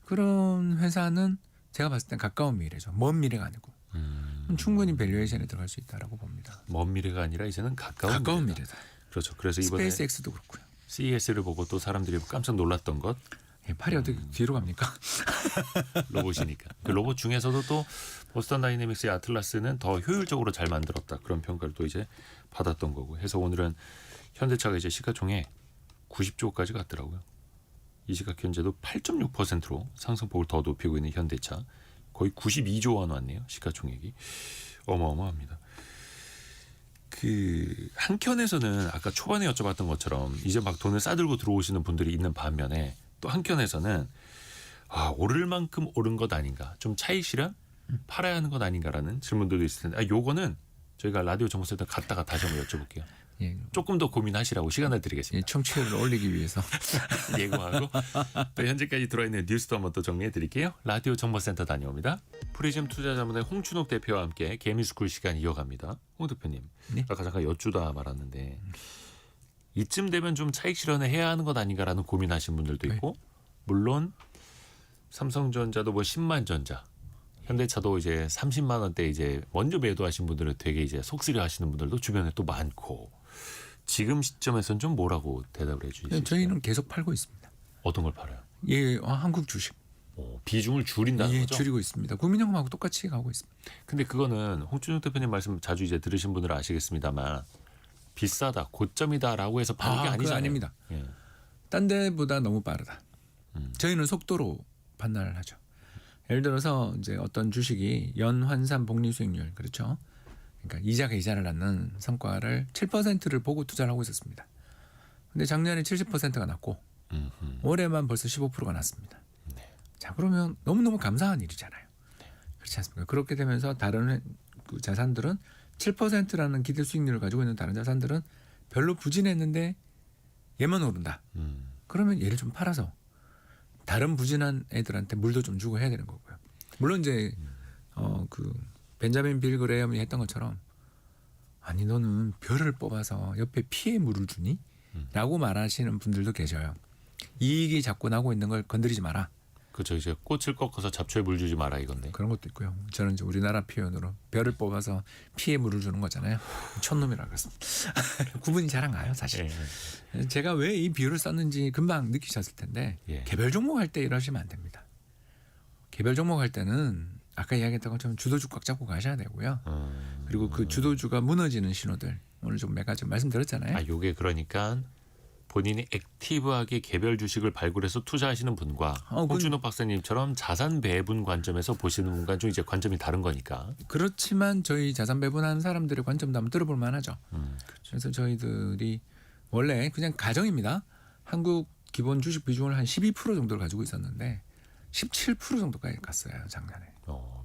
그런 회사는 제가 봤을 땐 가까운 미래죠. 먼 미래가 아니고. 충분히 밸류에이션에 들어갈 수 있다고 봅니다. 먼 미래가 아니라 이제는 가까운 미래다. 그렇죠. 그래서 이번에 스페이스X도 그렇고요. CES를 보고 또 사람들이 깜짝 놀랐던 것 팔이 어떻게 뒤로 갑니까? 로봇이니까. 그 로봇 중에서도 또 보스턴 다이내믹스의 아틀라스는 더 효율적으로 잘 만들었다. 그런 평가를 또 이제 받았던 거고. 해서 오늘은 현대차가 이제 시가총액 90조까지 갔더라고요. 이 시각 현재도 8.6%로 상승폭을 더 높이고 있는 현대차. 거의 92조 원 왔네요. 시가총액이. 어마어마합니다. 그 한켠에서는 아까 초반에 여쭤봤던 것처럼 이제 막 돈을 싸들고 들어오시는 분들이 있는 반면에 또 한켠에서는 오를 만큼 오른 것 아닌가, 좀 차익 실현 팔아야 하는 것 아닌가라는 질문들도 있을 텐데 요거는 저희가 라디오 정보센터 갔다가 다시 한번 여쭤볼게요. 예. 조금 더 고민하시라고 시간을 예, 드리겠습니다. 청취율을 올리기 위해서. 예고하고 또 현재까지 들어있는 뉴스도 한번 또 정리해 드릴게요. 라디오 정보센터 다녀옵니다. 프리즘 투자자문의 홍춘옥 대표와 함께 개미스쿨 시간 이어갑니다. 홍 대표님, 네. 아까 잠깐 여쭈다 말았는데 이쯤 되면 좀 차익 실현을 해야 하는 것 아닌가라는 고민하신 분들도 있고 물론 삼성전자도 뭐 10만 전자 현대차도 이제 30만 원대 이제 먼저 매도하신 분들은 되게 이제 속쓰려 하시는 분들도 주변에 또 많고 지금 시점에서는 좀 뭐라고 대답을 해주시죠? 저희는 계속 팔고 있습니다. 어떤 걸 팔아요? 예, 한국 주식. 비중을 줄인다는 예, 거죠? 줄이고 있습니다. 국민연금하고 똑같이 가고 있습니다. 근데 그거는 홍준욱 대표님 말씀 자주 이제 들으신 분들은 아시겠습니다만 비싸다, 고점이다라고 해서 파는 게 그거 아니잖아요. 아닙니다. 예. 딴 데보다 너무 빠르다. 저희는 속도로 판단을 하죠. 예를 들어서 이제 어떤 주식이 연환산 복리 수익률 그렇죠. 그러니까 이자가 이자를 낳는 성과를 7%를 보고 투자를 하고 있었습니다. 근데 작년에 70%가 났고 올해만 벌써 15%가 났습니다. 네. 자 그러면 너무너무 감사한 일이잖아요. 그렇지 않습니까? 그렇게 되면서 다른 그 자산들은 7%라는 기대 수익률을 가지고 있는 다른 자산들은 별로 부진했는데 얘만 오른다. 그러면 얘를 좀 팔아서 다른 부진한 애들한테 물도 좀 주고 해야 되는 거고요. 물론 이제 그 벤자민 빌 그레엄이 했던 것처럼 아니 너는 별을 뽑아서 옆에 피에 물을 주니? 라고 말하시는 분들도 계셔요. 이익이 자꾸 나고 있는 걸 건드리지 마라. 그렇죠. 이제 꽃을 꺾어서 잡초에 물 주지 마라 이건데. 그런 것도 있고요. 저는 이제 우리나라 표현으로 별을 뽑아서 피에 물을 주는 거잖아요. 촌놈이라고 그랬습니다. 구분이 잘 안 가요 사실. 예. 제가 왜 이 비유를 썼는지 금방 느끼셨을 텐데 예. 개별 종목 할 때 이러시면 안 됩니다. 개별 종목 할 때는 아까 이야기했던 것처럼 주도주 꽉 잡고 가셔야 되고요. 그리고 그 주도주가 무너지는 신호들 오늘 좀 몇 가지 말씀드렸잖아요. 요게 그러니까 본인이 액티브하게 개별 주식을 발굴해서 투자하시는 분과 홍준호 박사님처럼 자산 배분 관점에서 보시는 분과 좀 이제 관점이 다른 거니까. 그렇지만 저희 자산 배분하는 사람들의 관점도 한번 들어볼 만하죠. 그렇죠. 그래서 저희들이 원래 그냥 가정입니다. 한국 기본 주식 비중을 한 12% 정도를 가지고 있었는데 17% 정도까지 갔어요 작년에.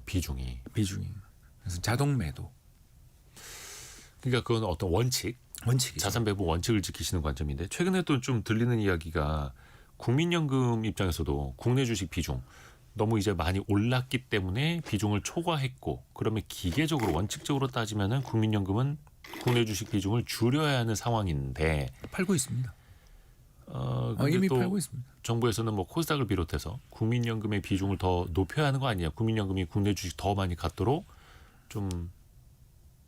비중이. 그래서 자동 매도. 그러니까 그건 어떤 원칙이죠. 자산 배분 원칙을 지키시는 관점인데 최근에 또 좀 들리는 이야기가 국민연금 입장에서도 국내 주식 비중 너무 이제 많이 올랐기 때문에 비중을 초과했고 그러면 기계적으로 원칙적으로 따지면은 국민연금은 국내 주식 비중을 줄여야 하는 상황인데 팔고 있습니다. 근데 이미 또 팔고 있습니다. 정부에서는 뭐 코스닥을 비롯해서 국민연금의 비중을 더 높여야 하는 거 아니냐. 국민연금이 국내 주식 더 많이 갖도록 좀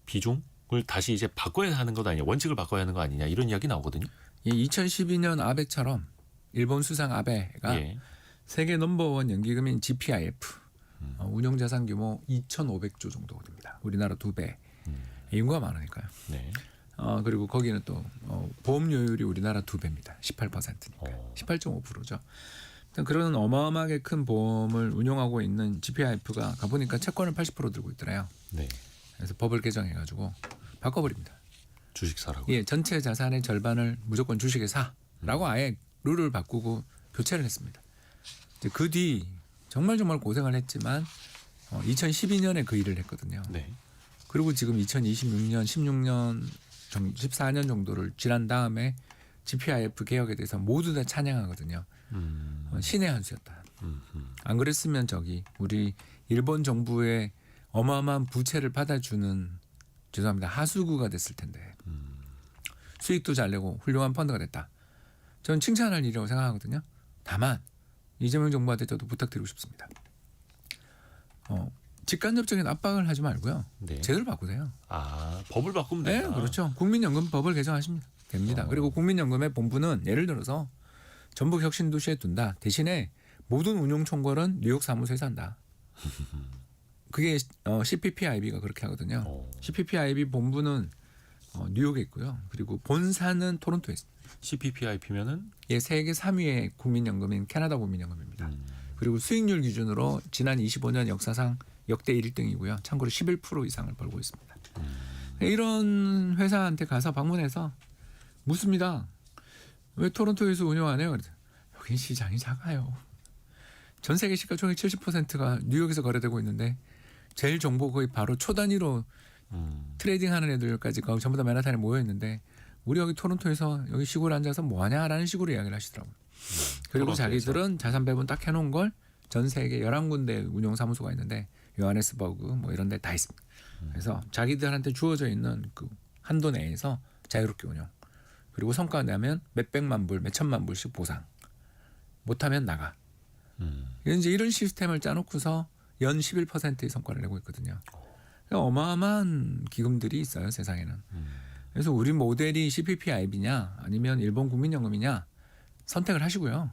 비중을 다시 이제 바꿔야 하는 것 아니냐. 원칙을 바꿔야 하는 거 아니냐. 이런 이야기 나오거든요. 2012년 아베처럼 일본 수상 아베가 세계 넘버원 연기금인 GPIF 운용 자산 규모 2,500조 정도 됩니다. 우리나라 2배. 인구가 많으니까요. 네. 그리고 거기는 또 보험료율이 우리나라 2배입니다. 18%니까 18.5%죠. 그런 어마어마하게 큰 보험을 운용하고 있는 GPIF가 가보니까 채권을 80% 들고 있더래요. 네. 그래서 법을 개정해가지고 바꿔버립니다. 주식 사라고. 예, 전체 자산의 절반을 무조건 주식에 사라고 아예 룰을 바꾸고 교체를 했습니다. 그 뒤 정말 고생을 했지만 2012년에 그 일을 했거든요. 네. 그리고 지금 2026년, 16년, 14년 정도를 지난 다음에 GPIF 개혁에 대해서 모두 다 찬양하거든요. 신의 한 수였다. 안 그랬으면 우리 일본 정부의 어마어마한 부채를 받아주는 죄송합니다. 하수구가 됐을 텐데 수익도 잘 내고 훌륭한 펀드가 됐다. 저는 칭찬할 일이라고 생각하거든요. 다만 이재명 정부한테 저도 부탁드리고 싶습니다. 직간접적인 압박을 하지 말고요. 네. 제대로 바꾸세요. 법을 바꾸면 네, 된다. 그렇죠. 국민연금 법을 개정하시면 됩니다. 그리고 국민연금의 본부는 예를 들어서 전북 혁신도시에 둔다. 대신에 모든 운용 총괄은 뉴욕 사무소에서 한다. 그게 CPPIB가 그렇게 하거든요. CPPIB 본부는 뉴욕에 있고요. 그리고 본사는 토론토에 있습니다. CPPIP면은 세계 3위의 국민연금인 캐나다 국민연금입니다. 그리고 수익률 기준으로 지난 25년 역사상 역대 1등이고요. 참고로 11% 이상을 벌고 있습니다. 이런 회사한테 가서 방문해서 묻습니다. 왜 토론토에서 운영하네요? 그래서 여긴 시장이 작아요. 전 세계 시가총액 70%가 뉴욕에서 거래되고 있는데 제일 정보 거의 바로 초 단위로 트레이딩하는 애들까지 거기 전부 다 맨하탄에 모여 있는데 우리 여기 토론토에서 여기 시골에 앉아서 뭐하냐라는 식으로 이야기를 하시더라고요. 그리고 자기들은 자산 배분 딱 해놓은 걸 전 세계 11군데 운용 사무소가 있는데 요하네스버그 뭐 이런 데 다 있습니다. 그래서 자기들한테 주어져 있는 그 한도 내에서 자유롭게 운용. 그리고 성과 내면 몇백만 불, 몇천만 불씩 보상. 못하면 나가. 이제 이런 시스템을 짜놓고서 연 11%의 성과를 내고 있거든요. 그러니까 어마어마한 기금들이 있어요, 세상에는. 그래서 우리 모델이 CPPIB냐 아니면 일본 국민연금이냐 선택을 하시고요.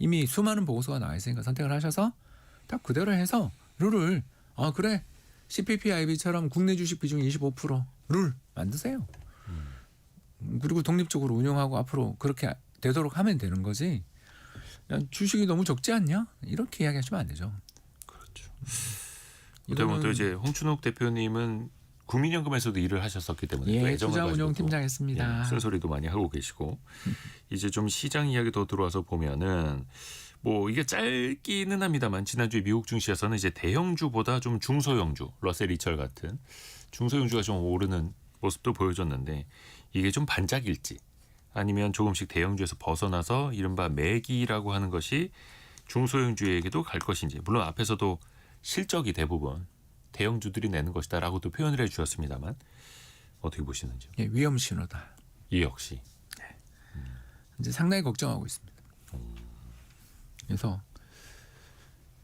이미 수많은 보고서가 나와 있으니까 선택을 하셔서 딱 그대로 해서 룰을 그래 CPPIB처럼 국내 주식 비중 25%룰 만드세요. 그리고 독립적으로 운영하고 앞으로 그렇게 되도록 하면 되는 거지. 주식이 너무 적지 않냐? 이렇게 이야기하시면 안 되죠. 그렇죠. 그다음에 또 이제 홍춘욱 대표님은 국민연금에서도 일을 하셨었기 때문에 투자운용팀장했습니다. 쓴소리도 많이 하고 계시고 이제 좀 시장 이야기 더 들어와서 보면은 뭐 이게 짧기는 합니다만 지난주에 미국 증시에서는 이제 대형주보다 좀 중소형주 러셀 2000 같은 중소형주가 좀 오르는 모습도 보여줬는데 이게 좀 반짝일지 아니면 조금씩 대형주에서 벗어나서 이른바 매기라고 하는 것이 중소형주에게도 갈 것인지 물론 앞에서도 실적이 대부분 대형주들이 내는 것이다라고 또 표현을 해주셨습니다만 어떻게 보시는지요? 위험 신호다. 이 역시 이제 상당히 걱정하고 있습니다. 그래서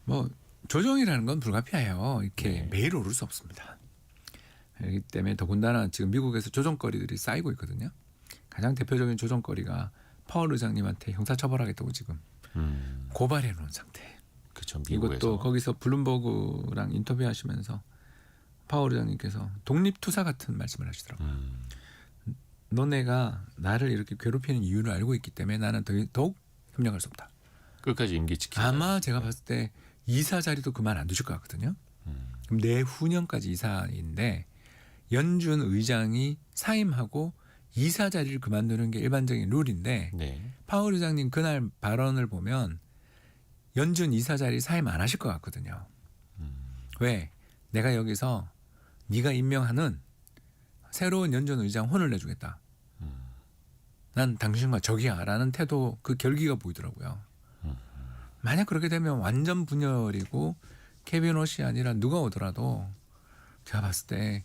뭐 조정이라는 건 불가피해요. 이렇게 매일 오를 수 없습니다. 그렇기 때문에 더군다나 지금 미국에서 조정거리들이 쌓이고 있거든요. 가장 대표적인 조정거리가 파월 의장님한테 형사처벌하겠다고 지금 고발해 놓은 상태. 그렇죠. 미국에서. 이것도 거기서 블룸버그랑 인터뷰하시면서 파월 의장님께서 독립투사 같은 말씀을 하시더라고요. 너네가 나를 이렇게 괴롭히는 이유를 알고 있기 때문에 나는 더욱 협력할 수 없다. 끝까지 임기 지키자. 아마 제가 봤을 때 이사 자리도 그만 안 두실 것 같거든요. 그럼 내후년까지 이사인데 연준 의장이 사임하고 이사 자리를 그만두는 게 일반적인 룰인데 네. 파월 의장님 그날 발언을 보면 연준 이사 자리 사임 안 하실 것 같거든요. 왜? 내가 여기서 네가 임명하는 새로운 연준 의장 혼을 내주겠다. 난 당신과 적이야라는 태도 그 결기가 보이더라고요. 만약 그렇게 되면 완전 분열이고 케빈 워시 아니라 누가 오더라도 제가 봤을 때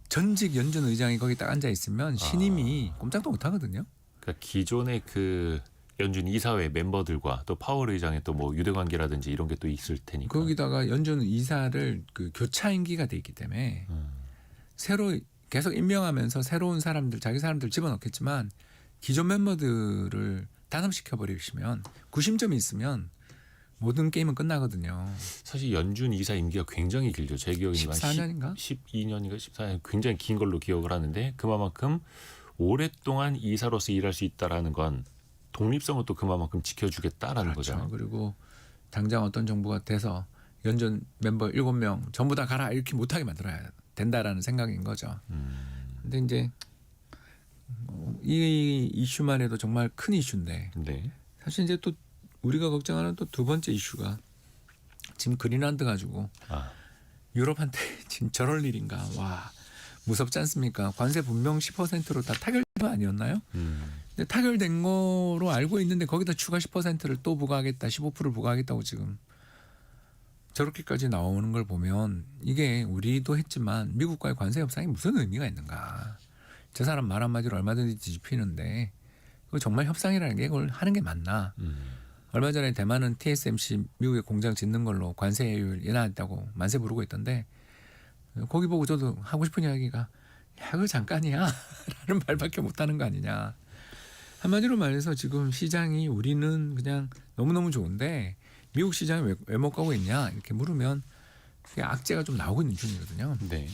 전직 연준 의장이 거기 딱 앉아 있으면 신임이 꼼짝도 못 하거든요. 그러니까 기존의 그 연준 이사회 멤버들과 또 파월 의장의 또 뭐 유대 관계라든지 이런 게 또 있을 테니까. 거기다가 연준 이사를 그 교차 임기가 돼 있기 때문에 새로 계속 임명하면서 새로운 사람들 자기 사람들 집어넣겠지만 기존 멤버들을 단합시켜 버리시면 구심점이 있으면 모든 게임은 끝나거든요. 사실 연준 이사 임기가 굉장히 길죠. 제 기억이니까 14년인가? 12년인가 14년 굉장히 긴 걸로 기억을 하는데 그만큼 오랫동안 이사로서 일할 수 있다라는 건 독립성을 또 그만큼 지켜주겠다라는 그렇죠. 거잖아요. 그리고 당장 어떤 정부가 돼서 연준 멤버 7명 전부 다 가라 이렇게 못하게 만들어야 된다라는 생각인 거죠. 근데 이제 이 이슈만 해도 정말 큰 이슈인데 네. 사실 이제 또 우리가 걱정하는 또 두 번째 이슈가 지금 그린란드 가지고 유럽한테 지금 저럴 일인가 와 무섭지 않습니까? 관세 분명 10%로 다 타결된 거 아니었나요? 근데 타결된 거로 알고 있는데 거기다 추가 10%를 또 부과하겠다 15%를 부과하겠다고 지금 저렇게까지 나오는 걸 보면 이게 우리도 했지만 미국과의 관세 협상이 무슨 의미가 있는가? 저 사람 말 한마디로 얼마든지 뒤집히는데 그거 정말 협상이라는 게 그걸 하는 게 맞나? 얼마 전에 대만은 TSMC 미국에 공장 짓는 걸로 관세율 인하했다고 만세 부르고 있던데 거기 보고 저도 하고 싶은 이야기가 야 그거 잠깐이야 라는 말밖에 못하는 거 아니냐. 한마디로 말해서 지금 시장이 우리는 그냥 너무너무 좋은데 미국 시장이 왜 못 가고 있냐 이렇게 물으면 그게 악재가 좀 나오고 있는 중이거든요. 네.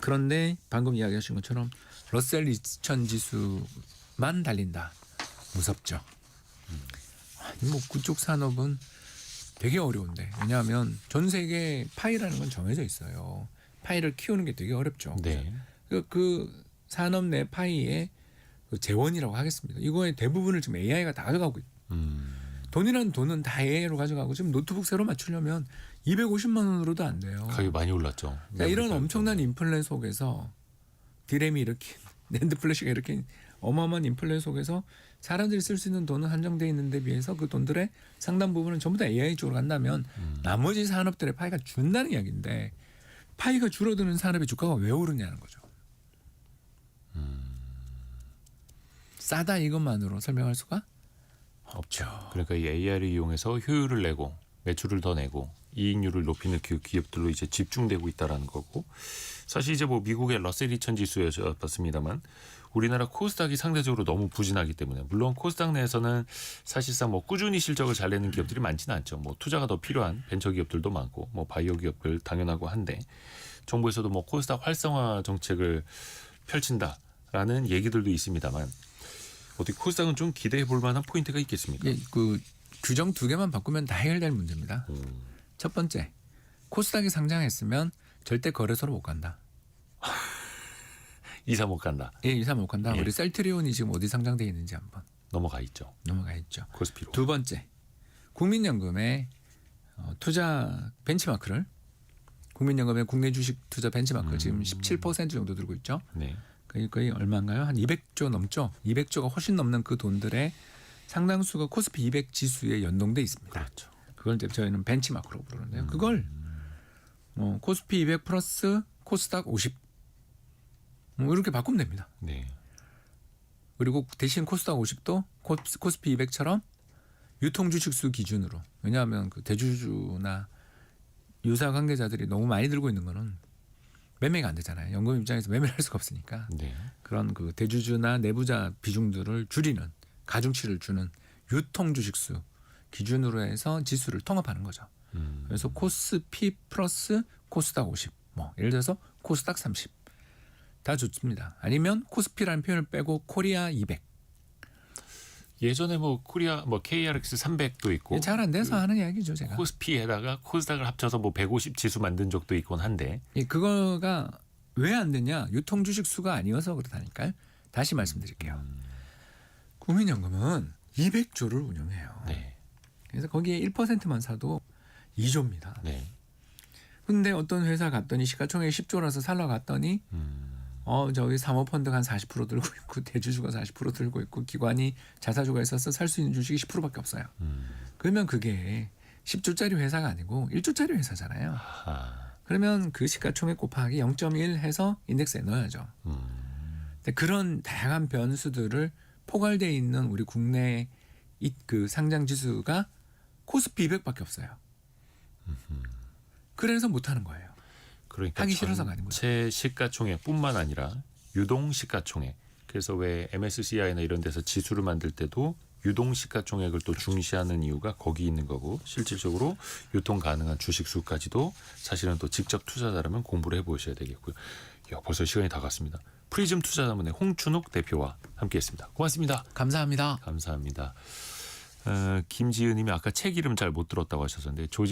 그런데 방금 이야기하신 것처럼 러셀 2000 지수만 달린다. 무섭죠. 뭐 그쪽 산업은 되게 어려운데 왜냐하면 전 세계 파이라는 건 정해져 있어요. 파이를 키우는 게 되게 어렵죠. 네. 그 산업 내 파이의 그 재원이라고 하겠습니다. 이거의 대부분을 지금 AI가 다 가져가고 있어요. 돈이라는 돈은 다 AI로 가져가고 지금 노트북 새로 맞추려면 250만 원으로도 안 돼요. 가격이 많이 올랐죠. 그러니까 이런 엄청난 인플레 속에서 디램이 이렇게 낸드 플래시가 이렇게 어마어마한 인플레 속에서 사람들이 쓸 수 있는 돈은 한정돼 있는 데 비해서 그 돈들의 상당 부분은 전부 다 AI 쪽으로 간다면 나머지 산업들의 파이가 준다는 이야기인데 파이가 줄어드는 산업의 주가가 왜 오르냐는 거죠. 싸다 이것만으로 설명할 수가 없죠. 그러니까 이 AI를 이용해서 효율을 내고 매출을 더 내고 이익률을 높이는 그 기업들로 이제 집중되고 있다라는 거고 사실 이제 뭐 미국의 러셀 2000 지수였습니다만 우리나라 코스닥이 상대적으로 너무 부진하기 때문에 물론 코스닥 내에서는 사실상 뭐 꾸준히 실적을 잘 내는 기업들이 많지는 않죠. 뭐 투자가 더 필요한 벤처 기업들도 많고 뭐 바이오 기업들 당연하고 한데 정부에서도 뭐 코스닥 활성화 정책을 펼친다라는 얘기들도 있습니다만 어떻게 코스닥은 좀 기대해 볼 만한 포인트가 있겠습니까? 예, 그 규정 2개만 바꾸면 다 해결될 문제입니다. 첫 번째, 코스닥이 상장했으면 절대 거래소로 못 간다. 이사 못 간다. 예, 이사 못 간다. 예. 우리 셀트리온이 지금 어디 상장돼 있는지 한번 넘어가 있죠. 넘어가 있죠. 코스피로. 두 번째, 국민연금의 투자 벤치마크를 국민연금의 국내 주식 투자 벤치마크 지금 17% 정도 들고 있죠. 네. 거의 얼마인가요? 한 200조 넘죠. 200조가 훨씬 넘는 그 돈들의 상당수가 코스피 200 지수에 연동돼 있습니다. 그렇죠. 그걸 이제 저희는 벤치마크로 부르는데요. 그걸 코스피 200 플러스 코스닥 50 이렇게 바꾸면 됩니다. 네. 그리고 대신 코스닥 50도 코스피 200처럼 유통주식수 기준으로 왜냐하면 그 대주주나 유사 관계자들이 너무 많이 들고 있는 거는 매매가 안 되잖아요. 연금 입장에서 매매를 할 수가 없으니까 네. 그런 그 대주주나 내부자 비중들을 줄이는 가중치를 주는 유통주식수 기준으로 해서 지수를 통합하는 거죠. 그래서 코스피 플러스 코스닥 50 뭐 예를 들어서 코스닥 30 다 좋습니다. 아니면 코스피라는 표현을 빼고 코리아 200. 예전에 뭐 코리아 뭐 KRX 300도 있고 잘 안 돼서 하는 이야기죠, 제가. 코스피에다가 코스닥을 합쳐서 뭐 150 지수 만든 적도 있곤 한데 그거가 왜 안 되냐? 유통 주식 수가 아니어서 그렇다니까요. 다시 말씀드릴게요. 국민연금은 200조를 운영해요. 네. 그래서 거기에 1%만 사도 2조입니다. 네. 근데 어떤 회사 갔더니 시가총액 10조라서 살러 갔더니 저기 사모펀드가 한 40% 들고 있고 대주주가 40% 들고 있고 기관이 자사주가 있어서 살 수 있는 주식이 10%밖에 없어요. 그러면 그게 10조짜리 회사가 아니고 1조짜리 회사잖아요. 그러면 그 시가총액 곱하기 0.1 해서 인덱스에 넣어야죠. 근데 그런 다양한 변수들을 포괄되어 있는 우리 국내 그 상장 지수가 코스피 200밖에 없어요. 그래서 못하는 거예요. 그러니까 하기 싫어서가 아니고요. 전체 시가총액뿐만 아니라 유동 시가총액. 그래서 왜 MSCI나 이런 데서 지수를 만들 때도 유동 시가총액을 또 중시하는 이유가 거기 있는 거고 실질적으로 유통 가능한 주식 수까지도 사실은 또 직접 투자자라면 공부를 해보셔야 되겠고요. 벌써 시간이 다 갔습니다. 프리즘 투자자문의 홍춘욱 대표와 함께했습니다. 고맙습니다. 감사합니다. 감사합니다. 김지은님이 아까 책 이름 잘 못 들었다고 하셨는데 조지